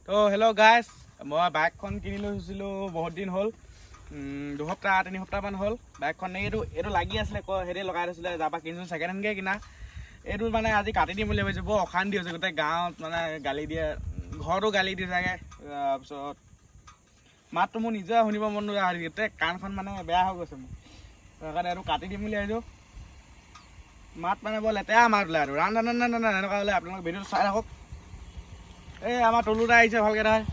তো hello' guys, মই বাইকখন কিনি লৈছিলোঁ বহুত দিন হ'ল, 2-3 সপ্তাহমান হ'ল। বাইকখন এইটো লাগি আছিলে হেৰি লগাই থৈছিলে, তাৰপৰা কিনিছোঁ ছেকেণ্ড হেণ্ডকৈ কিনা। এইটো মানে আজি কাটি দিম বুলি ভাবিছোঁ। বৰ অশান্তি হৈছে, গোটেই গাঁৱত মানে গালি দিয়ে, ঘৰতো গালি দিয়ে চাগে। তাৰপিছত মাতটো মোৰ নিজে শুনিব মন নোযোৱা হৈ গোটেই কাণখন মানে বেয়া হৈ গৈছে মোৰ। সেইকাৰণে এইটো কাটি দিম বুলি ভাবিছোঁ। মাত মানে বৰ লেতেৰা মাত ওলাই, আৰু ৰান এনেকুৱা হ'লে আপোনালোকে ভিডিঅ'টো চাই থাকক। এই আমাৰ তলুদা আহিছে, ভালকৈ নহয়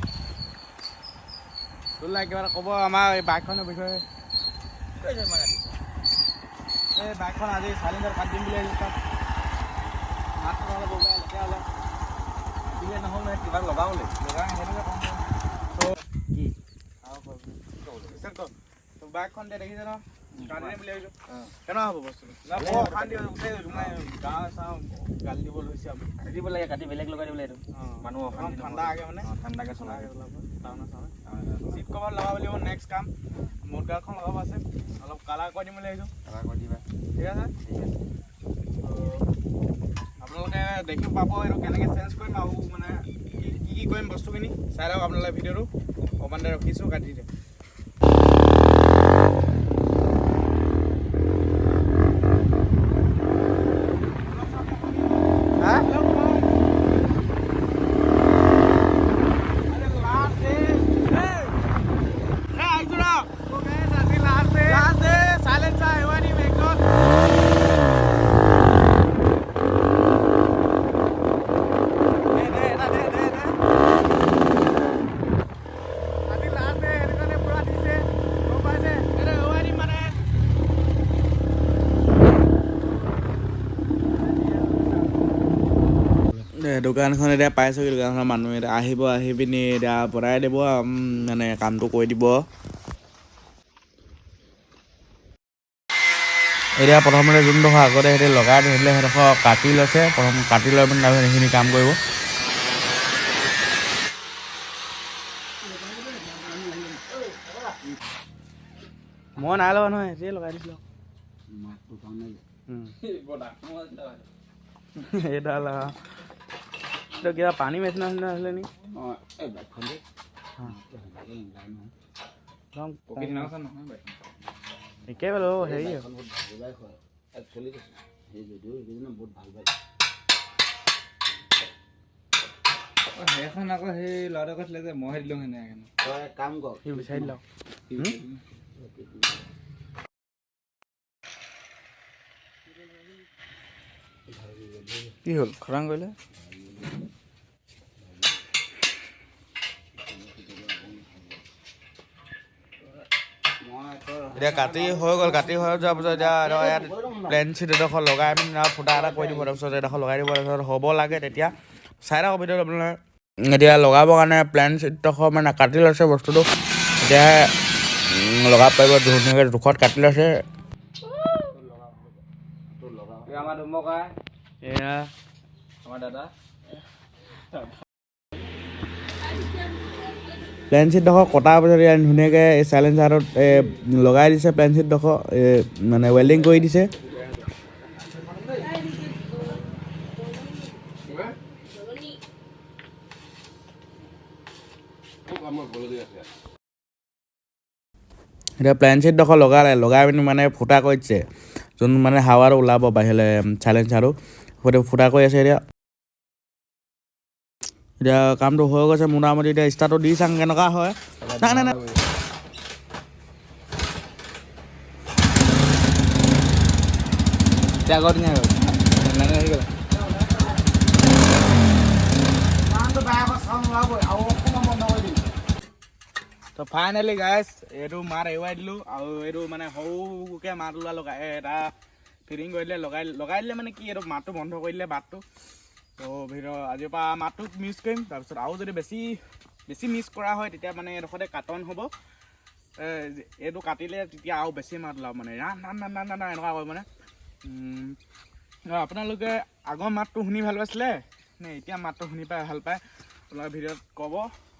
তলুদাই কিবা এটা ক'ব আমাৰ এই বাইকখনৰ বিষয়ে। এই বাইকখন আজি চাইলেঞ্চাৰ কাটি দিম বুলি আহিছোঁ। তাত মাতটো নহ'লে বৰ বেয়া লেতেৰা হ'লে দিলে নহ'ল নহয়, কিবা লগাবলৈ সেইটোকে কম কি আৰু বাইকখন এতিয়া দেখিছে ন, কাটি দিম বুলি ভাবিছোঁ। কেনেকুৱা হ'ব বস্তুটো? বৰ অশান্তি হৈছে, গোটেই মানে গাঁৱে চাওঁ গালি দিব লৈছে। কাটি দিব লাগে, কাটি বেলেগ লগাই দিব লাগে। মানুহ অকণ ঠাণ্ডা আগে মানে ঠাণ্ডাকৈ চলাব চিট কভাৰ লগাব লাগিব। নেক্সট কাম মোৰ গাড়ীখন লগাব আছে, অলপ কালাৰ কৰি দিম বুলি ভাবিছোঁ। কালাৰ কৰি দিবা, ঠিক আছে। আপোনালোকে দেখি পাব এইটো কেনেকৈ চেঞ্জ কৰিম, আৰু মানে কি কৰিম বস্তুখিনি চাই লওক আপোনালোকে ভিডিঅ'টো। অকণমান দেৰি ৰখিছোঁ, কাটি দিম। দোকানখন এতিয়া পাইছোঁ, দোকানখনৰ মানুহ এতিয়া আহি পিনি এতিয়া বনাই দিব, মানে কামটো কৰি দিব। এতিয়া প্ৰথমতে যোনডোখৰ আগতে সিহঁতে লগাই থৈছিলে সেইডোখৰ কাটি লৈছে। প্ৰথম কাটি লৈ পিনি তাৰপিছত সেইখিনি কাম কৰিব। মই নাই লগা নহয়, সেইটোৱে লগাই দিছিলোঁ। এইডাল এইটো কিবা পানী মেচিন আছিলে নেকি? একে বোলো হেৰি সেইখন আকৌ সেই ল'ৰাটোৱে কৈছিলে যে মইহে দিলোঁ সেনেকৈ কাম কৰ, সি বিচাৰি দিলোঁ। কি হ'ল খৰাং কৰিলে? এতিয়া কাটি হৈ গ'ল, কাটি হৈ যোৱাৰ পিছত এতিয়া ইয়াত প্লেন চিট এডোখৰ লগাই পিনি আৰু ফুটা এটা কৰি দিব। তাৰপিছত এডোখৰ লগাই দিব, তাৰপিছত হ'ব লাগে তেতিয়া চাই থাকক ভিডিঅ'ত আপোনালোকে। এতিয়া লগাবৰ কাৰণে প্লেন চিটডোখৰ মানে কাটি লৈছে বস্তুটো, এতিয়া লগাব পাৰিব। ধুনীয়াকৈ জোখত কাটি লৈছে। আমাৰ ধুমকা এয়া আমাৰ দাদা প্লেন চিটডোখৰ কটাৰ পিছত ইয়াত ধুনীয়াকৈ এই চাইলেঞ্চাৰটোত লগাই দিছে। প্লেন চিটডোখৰ মানে ৱেল্ডিং কৰি দিছে। এতিয়া প্লেন চিটডোখৰ লগাই পিনি মানে ফুটা কৰি দিছে, যোন মানে হাৱাটো ওলাব বাহিৰলৈ চাইলেঞ্চাৰটো সেইটো ফুটা কৰি আছে। এতিয়া কামটো হৈ গৈছে মোটামুটি। এতিয়া ষ্টাৰ্টটো দি চাওঁ কেনেকুৱা হয়। নাই তো ফাইনেলি গাইজ এইটো মাত এৰুৱাই দিলোঁ, আৰু এইটো মানে সৰুকৈ মাত ওলোৱা লগাই এটা ফিটিং কৰি দিলে, লগাই দিলে মানে কি এইটো মাতটো বন্ধ কৰি দিলে বাটটো। তো আজিৰ পৰা মাতটো মিক্স কৰিম। তাৰপিছত আৰু যদি বেছি মিক্স কৰা হয় তেতিয়া মানে এডোখৰতে কাটন হ'ব। এইটো কাটিলে তেতিয়া আৰু বেছি মাত ওলাব, মানে ৰান এনেকুৱা কৰিব মানে। আপোনালোকে আগৰ মাতটো শুনি ভাল পাইছিলে নে এতিয়া মাতটো শুনি পাই ভাল পায়? আপোনালোকে ভিডিঅ'ত ক'ব,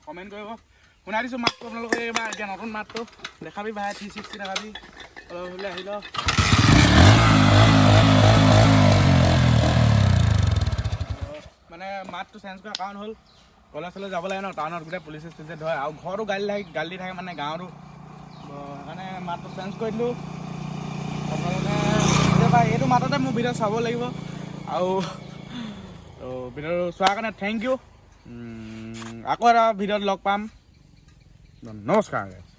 কমেণ্ট কৰিব। শুনাই দিছোঁ মাতটো আপোনালোকে এইবাৰ। এতিয়া নতুন মাতটো দেখাবি ভাই, 360 দেখাবি। অলপ হ'লে আহিল মানে মাতটো চেঞ্জ কৰা কাৰণ হ'ল কলেজ চলেজ যাব লাগে ন টাউনত গোটেই পুলিচে চুলিচে ধৰে আৰু ঘৰতো গালি দি থাকে মানে গাঁৱতো সেইকাৰণে মাতটো চেঞ্জ কৰি দিলোঁ আপোনালোকে কেতিয়াবা এইটো মাততে মোৰ ভিডিঅ' চাব লাগিব আৰু ভিডিঅ'টো চোৱাৰ কাৰণে থেংক ইউ আকৌ এটা ভিডিঅ'ত লগ পাম নমস্কাৰ